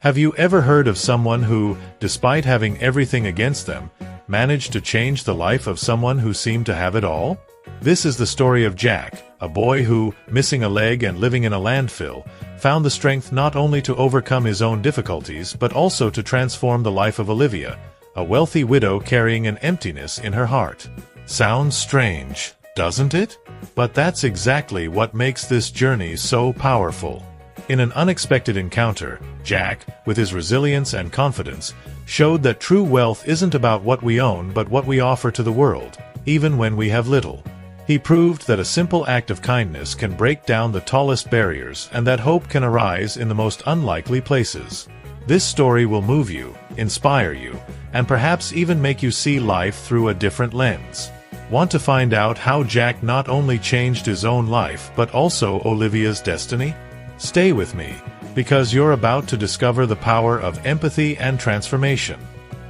Have you ever heard of someone who, despite having everything against them, managed to change the life of someone who seemed to have it all? This is the story of Jack, a boy who, missing a leg and living in a landfill, found the strength not only to overcome his own difficulties but also to transform the life of Olivia, a wealthy widow carrying an emptiness in her heart. Sounds strange, doesn't it? But that's exactly what makes this journey so powerful. In an unexpected encounter, Jack, with his resilience and confidence, showed that true wealth isn't about what we own but what we offer to the world, even when we have little. He proved that a simple act of kindness can break down the tallest barriers and that hope can arise in the most unlikely places. This story will move you, inspire you, and perhaps even make you see life through a different lens. Want to find out how Jack not only changed his own life but also Olivia's destiny? Stay with me, because you're about to discover the power of empathy and transformation.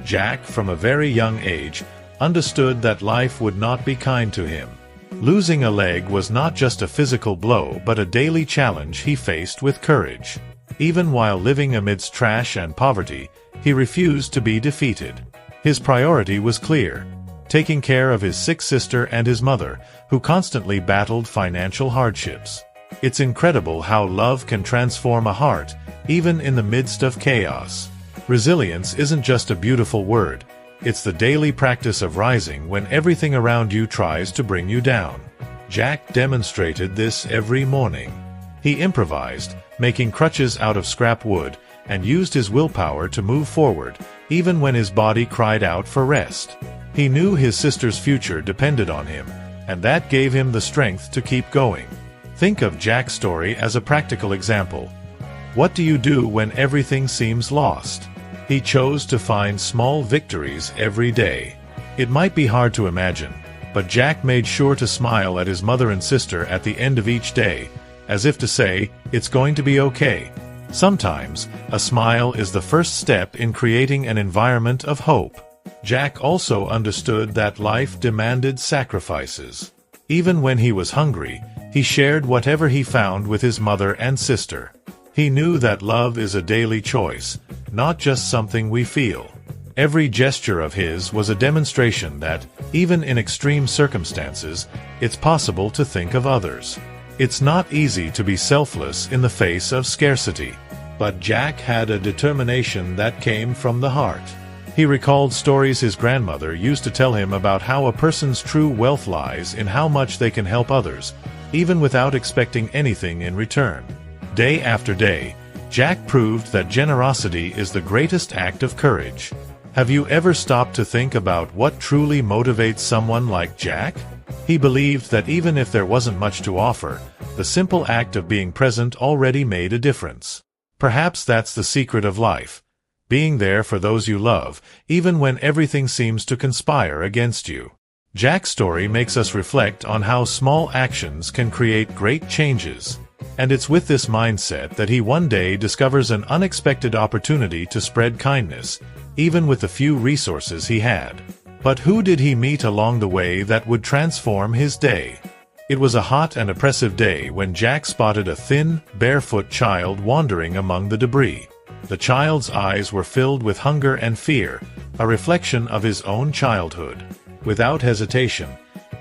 Jack, from a very young age, understood that life would not be kind to him. Losing a leg was not just a physical blow but a daily challenge he faced with courage. Even while living amidst trash and poverty, he refused to be defeated. His priority was clear: taking care of his sick sister and his mother, who constantly battled financial hardships. It's incredible how love can transform a heart, even in the midst of chaos. Resilience isn't just a beautiful word. It's the daily practice of rising when everything around you tries to bring you down. Jack demonstrated this every morning. He improvised, making crutches out of scrap wood, and used his willpower to move forward, even when his body cried out for rest. He knew his sister's future depended on him, and that gave him the strength to keep going. Think of Jack's story as a practical example. What do you do when everything seems lost? He chose to find small victories every day. It might be hard to imagine, but Jack made sure to smile at his mother and sister at the end of each day, as if to say, "It's going to be okay." Sometimes, a smile is the first step in creating an environment of hope. Jack also understood that life demanded sacrifices. Even when he was hungry, he shared whatever he found with his mother and sister. He knew that love is a daily choice, not just something we feel. Every gesture of his was a demonstration that, even in extreme circumstances, it's possible to think of others. It's not easy to be selfless in the face of scarcity. But Jack had a determination that came from the heart. He recalled stories his grandmother used to tell him about how a person's true wealth lies in how much they can help others, even without expecting anything in return. Day after day, Jack proved that generosity is the greatest act of courage. Have you ever stopped to think about what truly motivates someone like Jack? He believed that even if there wasn't much to offer, the simple act of being present already made a difference. Perhaps that's the secret of life: being there for those you love, even when everything seems to conspire against you. Jack's story makes us reflect on how small actions can create great changes. And it's with this mindset that he one day discovers an unexpected opportunity to spread kindness, even with the few resources he had. But who did he meet along the way that would transform his day? It was a hot and oppressive day when Jack spotted a thin, barefoot child wandering among the debris. The child's eyes were filled with hunger and fear, a reflection of his own childhood. Without hesitation,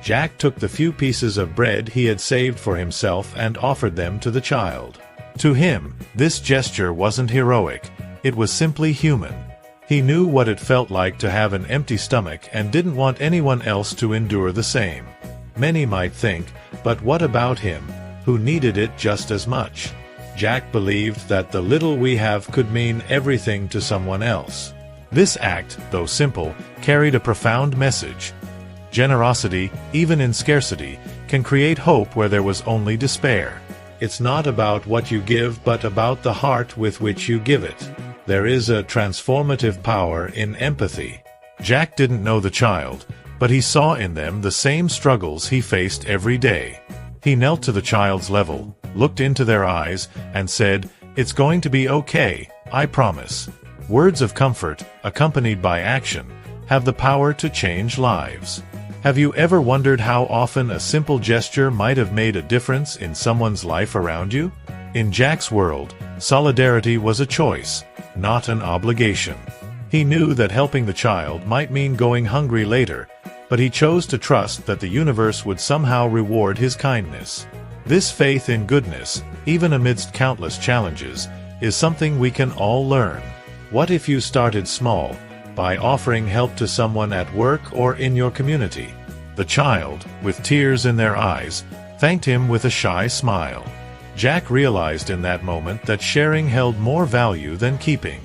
Jack took the few pieces of bread he had saved for himself and offered them to the child. To him, this gesture wasn't heroic, it was simply human. He knew what it felt like to have an empty stomach and didn't want anyone else to endure the same. Many might think, but what about him, who needed it just as much? Jack believed that the little we have could mean everything to someone else. This act, though simple, carried a profound message. Generosity, even in scarcity, can create hope where there was only despair. It's not about what you give but about the heart with which you give it. There is a transformative power in empathy. Jack didn't know the child, but he saw in them the same struggles he faced every day. He knelt to the child's level, looked into their eyes, and said, "It's going to be okay, I promise." Words of comfort, accompanied by action, have the power to change lives. Have you ever wondered how often a simple gesture might have made a difference in someone's life around you? In Jack's world, solidarity was a choice. not an obligation. He knew that helping the child might mean going hungry later, but he chose to trust that the universe would somehow reward his kindness. This faith in goodness, even amidst countless challenges, is something we can all learn. What if you started small, by offering help to someone at work or in your community? The child, with tears in their eyes, thanked him with a shy smile. Jack realized in that moment that sharing held more value than keeping.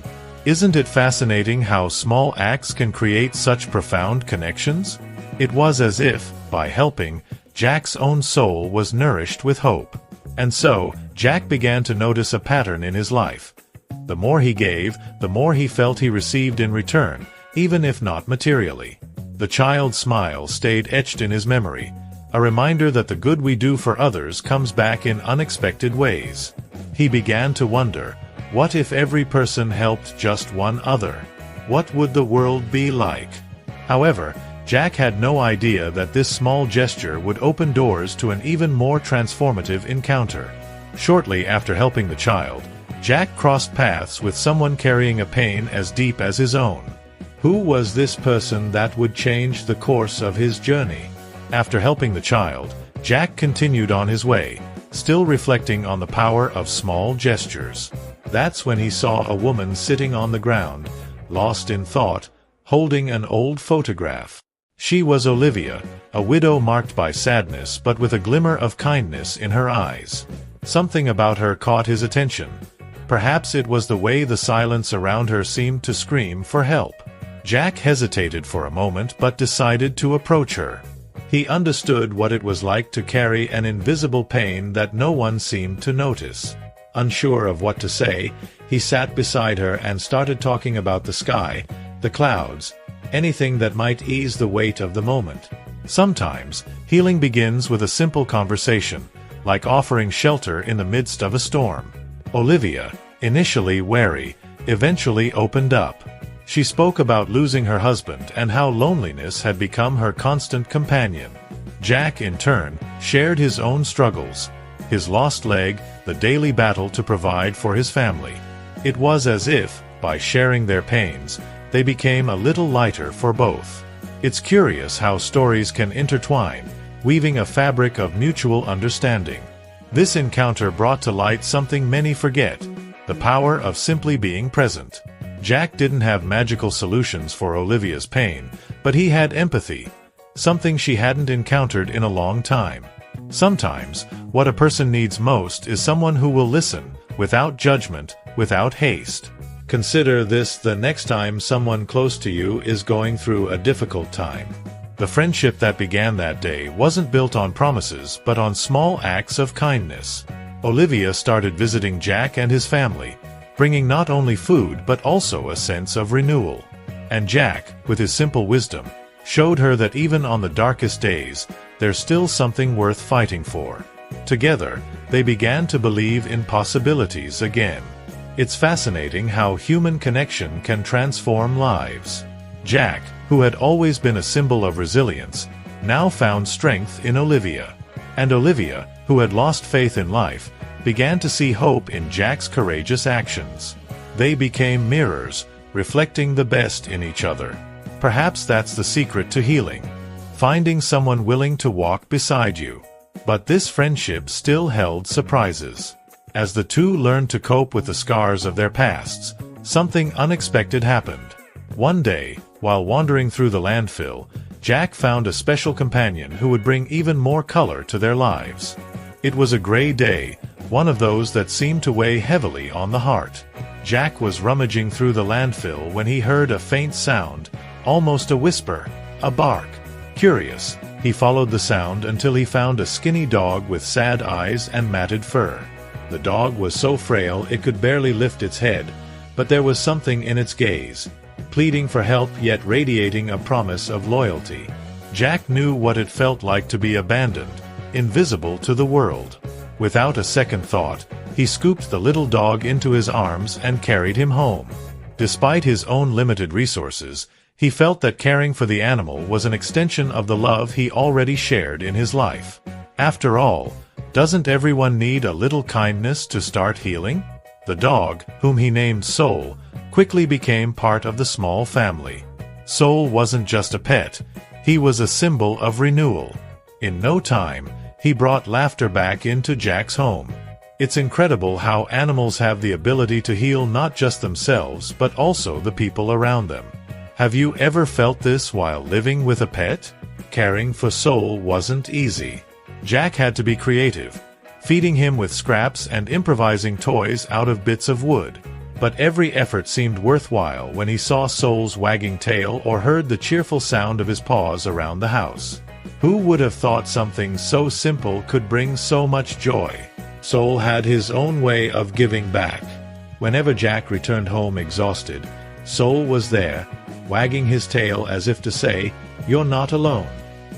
Isn't it fascinating how small acts can create such profound connections? It was as if, by helping, Jack's own soul was nourished with hope. And so, Jack began to notice a pattern in his life. The more he gave, the more he felt he received in return, even if not materially. The child's smile stayed etched in his memory, a reminder that the good we do for others comes back in unexpected ways. He began to wonder, what if every person helped just one other? What would the world be like? However, Jack had no idea that this small gesture would open doors to an even more transformative encounter. Shortly after helping the child, Jack crossed paths with someone carrying a pain as deep as his own. Who was this person that would change the course of his journey? After helping the child, Jack continued on his way, still reflecting on the power of small gestures. That's when he saw a woman sitting on the ground, lost in thought, holding an old photograph. She was Olivia, a widow marked by sadness but with a glimmer of kindness in her eyes. Something about her caught his attention. Perhaps it was the way the silence around her seemed to scream for help. Jack hesitated for a moment but decided to approach her. He understood what it was like to carry an invisible pain that no one seemed to notice. Unsure of what to say, he sat beside her and started talking about the sky, the clouds, anything that might ease the weight of the moment. Sometimes, healing begins with a simple conversation, like offering shelter in the midst of a storm. Olivia, initially wary, eventually opened up. She spoke about losing her husband and how loneliness had become her constant companion. Jack, in turn, shared his own struggles, his lost leg, the daily battle to provide for his family. It was as if, by sharing their pains, they became a little lighter for both. It's curious how stories can intertwine, weaving a fabric of mutual understanding. This encounter brought to light something many forget: the power of simply being present. Jack didn't have magical solutions for Olivia's pain, but he had empathy, something she hadn't encountered in a long time. Sometimes, what a person needs most is someone who will listen, without judgment, without haste. Consider this the next time someone close to you is going through a difficult time. The friendship that began that day wasn't built on promises but on small acts of kindness. Olivia started visiting Jack and his family, bringing not only food but also a sense of renewal. And Jack, with his simple wisdom, showed her that even on the darkest days, there's still something worth fighting for. Together, they began to believe in possibilities again. It's fascinating how human connection can transform lives. Jack, who had always been a symbol of resilience, now found strength in Olivia. And Olivia, who had lost faith in life, began to see hope in Jack's courageous actions. They became mirrors, reflecting the best in each other. Perhaps that's the secret to healing: finding someone willing to walk beside you. But this friendship still held surprises. As the two learned to cope with the scars of their pasts, something unexpected happened. One day, while wandering through the landfill, Jack found a special companion who would bring even more color to their lives. It was a gray day, one of those that seemed to weigh heavily on the heart. Jack was rummaging through the landfill when he heard a faint sound, almost a whisper, a bark. Curious, he followed the sound until he found a skinny dog with sad eyes and matted fur. The dog was so frail it could barely lift its head, but there was something in its gaze, pleading for help yet radiating a promise of loyalty. Jack knew what it felt like to be abandoned, invisible to the world. Without a second thought, he scooped the little dog into his arms and carried him home. Despite his own limited resources, he felt that caring for the animal was an extension of the love he already shared in his life. After all, doesn't everyone need a little kindness to start healing? The dog, whom he named Soul, quickly became part of the small family. Soul wasn't just a pet, he was a symbol of renewal. In no time, he brought laughter back into Jack's home. It's incredible how animals have the ability to heal not just themselves but also the people around them. Have you ever felt this while living with a pet? Caring for Soul wasn't easy. Jack had to be creative, feeding him with scraps and improvising toys out of bits of wood. But every effort seemed worthwhile when he saw Soul's wagging tail or heard the cheerful sound of his paws around the house. Who would have thought something so simple could bring so much joy? Soul had his own way of giving back. Whenever Jack returned home exhausted, Soul was there, wagging his tail as if to say, "You're not alone."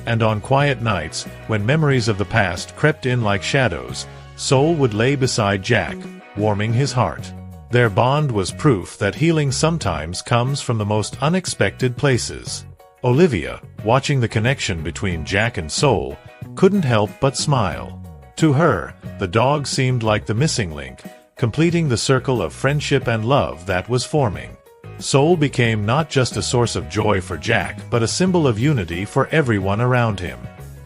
And on quiet nights, when memories of the past crept in like shadows, Soul would lay beside Jack, warming his heart. Their bond was proof that healing sometimes comes from the most unexpected places. Olivia, watching the connection between Jack and Soul, couldn't help but smile. To her, the dog seemed like the missing link, completing the circle of friendship and love that was forming. Soul became not just a source of joy for Jack but a symbol of unity for everyone around him.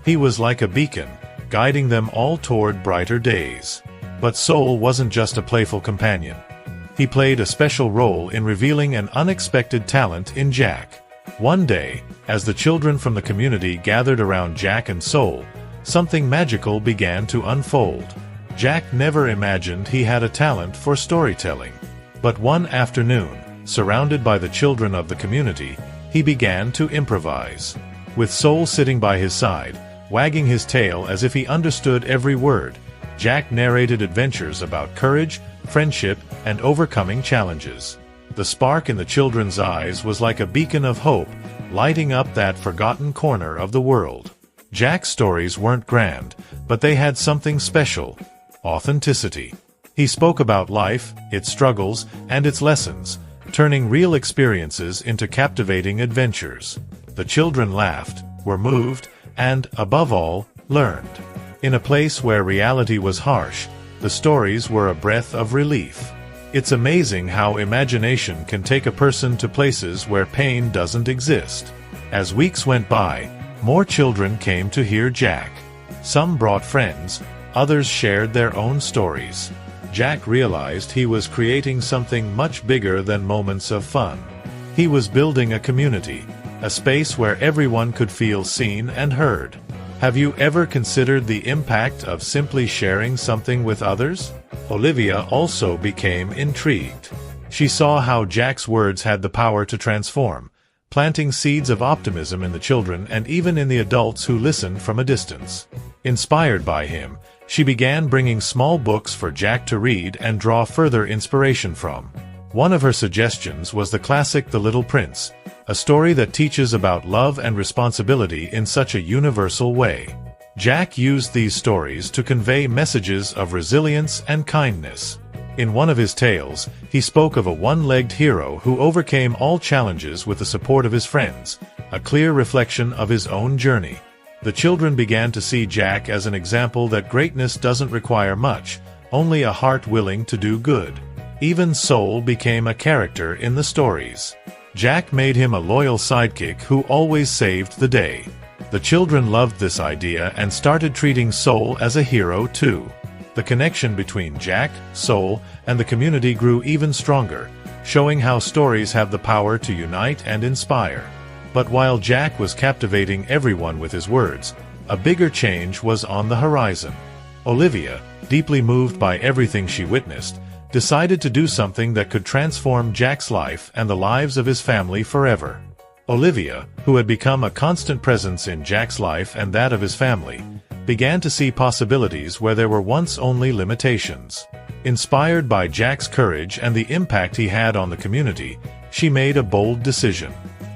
He was like a beacon, guiding them all toward brighter days. But Soul wasn't just a playful companion. He played a special role in revealing an unexpected talent in Jack. One day, as the children from the community gathered around Jack and Soul, something magical began to unfold. Jack never imagined he had a talent for storytelling. But one afternoon, surrounded by the children of the community, he began to improvise. With Soul sitting by his side, wagging his tail as if he understood every word, Jack narrated adventures about courage, friendship, and overcoming challenges. The spark in the children's eyes was like a beacon of hope, lighting up that forgotten corner of the world. Jack's stories weren't grand, but they had something special: authenticity. He spoke about life, its struggles, and its lessons, turning real experiences into captivating adventures. The children laughed, were moved, and, above all, learned. In a place where reality was harsh, the stories were a breath of relief. It's amazing how imagination can take a person to places where pain doesn't exist. As weeks went by, more children came to hear Jack. Some brought friends, others shared their own stories. Jack realized he was creating something much bigger than moments of fun. He was building a community, a space where everyone could feel seen and heard. Have you ever considered the impact of simply sharing something with others? Olivia also became intrigued. She saw how Jack's words had the power to transform, planting seeds of optimism in the children and even in the adults who listened from a distance. Inspired by him, she began bringing small books for Jack to read and draw further inspiration from. One of her suggestions was the classic The Little Prince, a story that teaches about love and responsibility in such a universal way. Jack used these stories to convey messages of resilience and kindness. In one of his tales, he spoke of a one-legged hero who overcame all challenges with the support of his friends, a clear reflection of his own journey. The children began to see Jack as an example that greatness doesn't require much, only a heart willing to do good. Even Soul became a character in the stories. Jack made him a loyal sidekick who always saved the day. The children loved this idea and started treating Soul as a hero too. The connection between Jack, Soul, and the community grew even stronger, showing how stories have the power to unite and inspire. But while Jack was captivating everyone with his words, a bigger change was on the horizon. Olivia, deeply moved by everything she witnessed, decided to do something that could transform Jack's life and the lives of his family forever. Olivia, who had become a constant presence in Jack's life and that of his family, began to see possibilities where there were once only limitations. Inspired by Jack's courage and the impact he had on the community, she made a bold decision.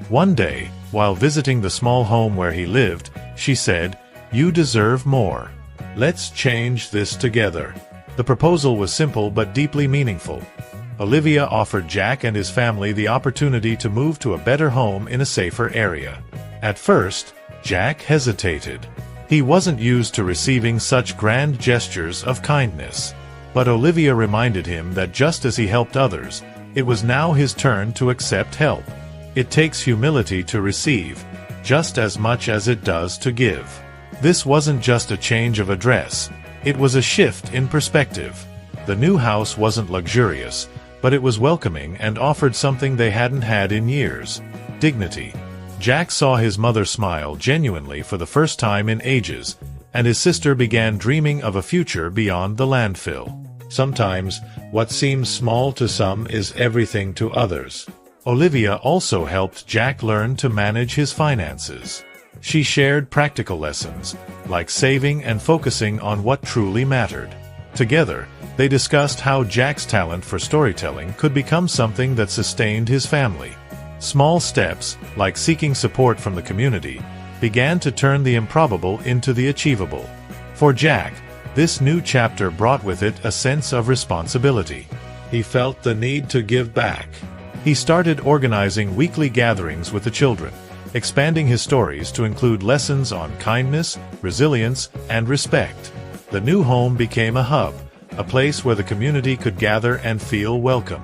One day, while visiting the small home where he lived, she said, "You deserve more. Let's change this together." The proposal was simple but deeply meaningful. Olivia offered Jack and his family the opportunity to move to a better home in a safer area. At first, Jack hesitated. He wasn't used to receiving such grand gestures of kindness. But Olivia reminded him that just as he helped others, it was now his turn to accept help. It takes humility to receive, just as much as it does to give. This wasn't just a change of address, it was a shift in perspective. The new house wasn't luxurious, but it was welcoming and offered something they hadn't had in years: dignity. Jack saw his mother smile genuinely for the first time in ages, and his sister began dreaming of a future beyond the landfill. Sometimes, what seems small to some is everything to others. Olivia also helped Jack learn to manage his finances. She shared practical lessons, like saving and focusing on what truly mattered. Together, they discussed how Jack's talent for storytelling could become something that sustained his family. Small steps, like seeking support from the community, began to turn the improbable into the achievable. For Jack, this new chapter brought with it a sense of responsibility. He felt the need to give back. He started organizing weekly gatherings with the children, expanding his stories to include lessons on kindness, resilience, and respect. The new home became a hub, a place where the community could gather and feel welcome.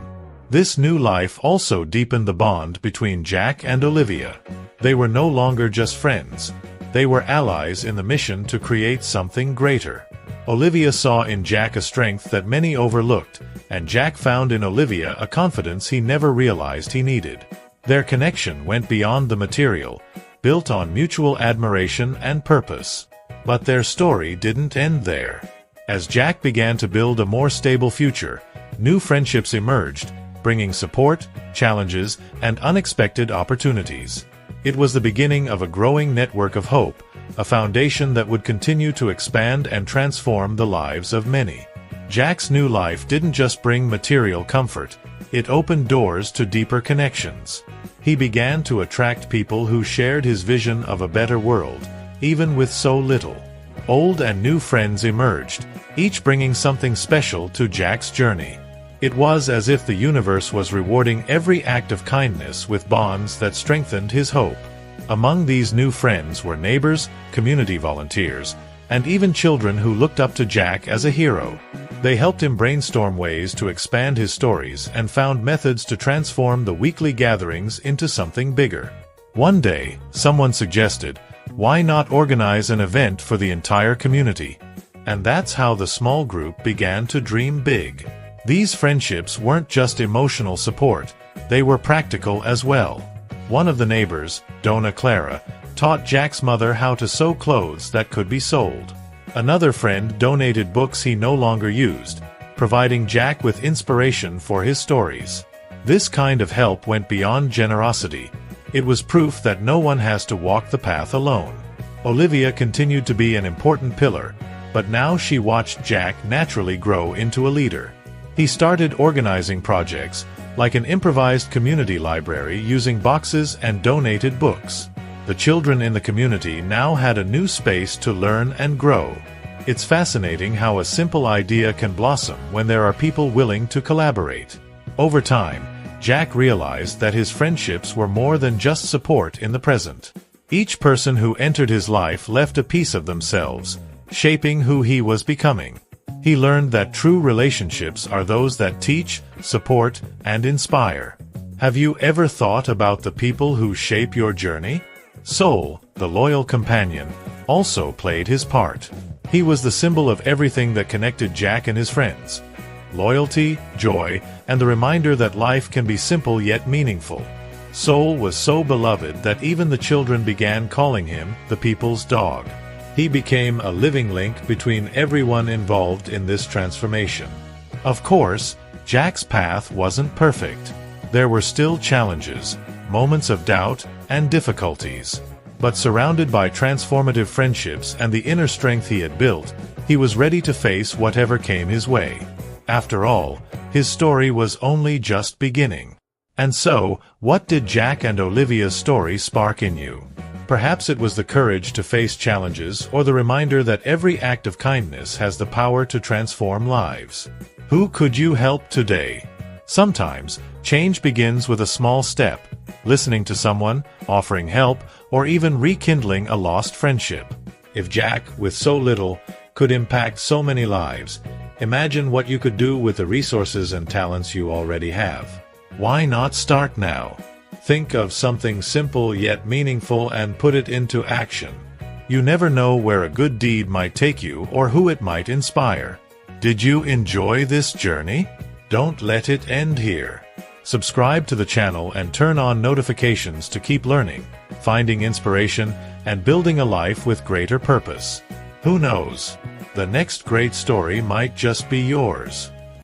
This new life also deepened the bond between Jack and Olivia. They were no longer just friends. They were allies in the mission to create something greater. Olivia saw in Jack a strength that many overlooked, and Jack found in Olivia a confidence he never realized he needed. Their connection went beyond the material, built on mutual admiration and purpose. But their story didn't end there. As Jack began to build a more stable future, new friendships emerged, bringing support, challenges, and unexpected opportunities. It was the beginning of a growing network of hope, a foundation that would continue to expand and transform the lives of many. Jack's new life didn't just bring material comfort, it opened doors to deeper connections. He began to attract people who shared his vision of a better world, even with so little. Old and new friends emerged, each bringing something special to Jack's journey. It was as if the universe was rewarding every act of kindness with bonds that strengthened his hope. Among these new friends were neighbors, community volunteers, and even children who looked up to Jack as a hero. They helped him brainstorm ways to expand his stories and found methods to transform the weekly gatherings into something bigger. One day, someone suggested, "Why not organize an event for the entire community?" And that's how the small group began to dream big. These friendships weren't just emotional support, they were practical as well. One of the neighbors, Donna Clara, taught Jack's mother how to sew clothes that could be sold. Another friend donated books he no longer used, providing Jack with inspiration for his stories. This kind of help went beyond generosity. It was proof that no one has to walk the path alone. Olivia continued to be an important pillar, but now she watched Jack naturally grow into a leader. He started organizing projects, like an improvised community library using boxes and donated books. The children in the community now had a new space to learn and grow. It's fascinating how a simple idea can blossom when there are people willing to collaborate. Over time, Jack realized that his friendships were more than just support in the present. Each person who entered his life left a piece of themselves, shaping who he was becoming. He learned that true relationships are those that teach, support, and inspire. Have you ever thought about the people who shape your journey? Soul, the loyal companion, also played his part. He was the symbol of everything that connected Jack and his friends: loyalty, joy, and the reminder that life can be simple yet meaningful. Soul was so beloved that even the children began calling him the people's dog. He became a living link between everyone involved in this transformation. Of course, Jack's path wasn't perfect. There were still challenges, moments of doubt, and difficulties. But surrounded by transformative friendships and the inner strength he had built, he was ready to face whatever came his way. After all, his story was only just beginning. And so, what did Jack and Olivia's story spark in you? Perhaps it was the courage to face challenges or the reminder that every act of kindness has the power to transform lives. Who could you help today? Sometimes, change begins with a small step, listening to someone, offering help, or even rekindling a lost friendship. If Jack, with so little, could impact so many lives, Imagine what you could do with the resources and talents you already have. Why not start now? Think of something simple yet meaningful and put it into action. You never know where a good deed might take you or who it might inspire. Did you enjoy this journey? Don't let it end here. Subscribe to the channel and turn on notifications to keep learning, finding inspiration, and building a life with greater purpose. Who knows? The next great story might just be yours.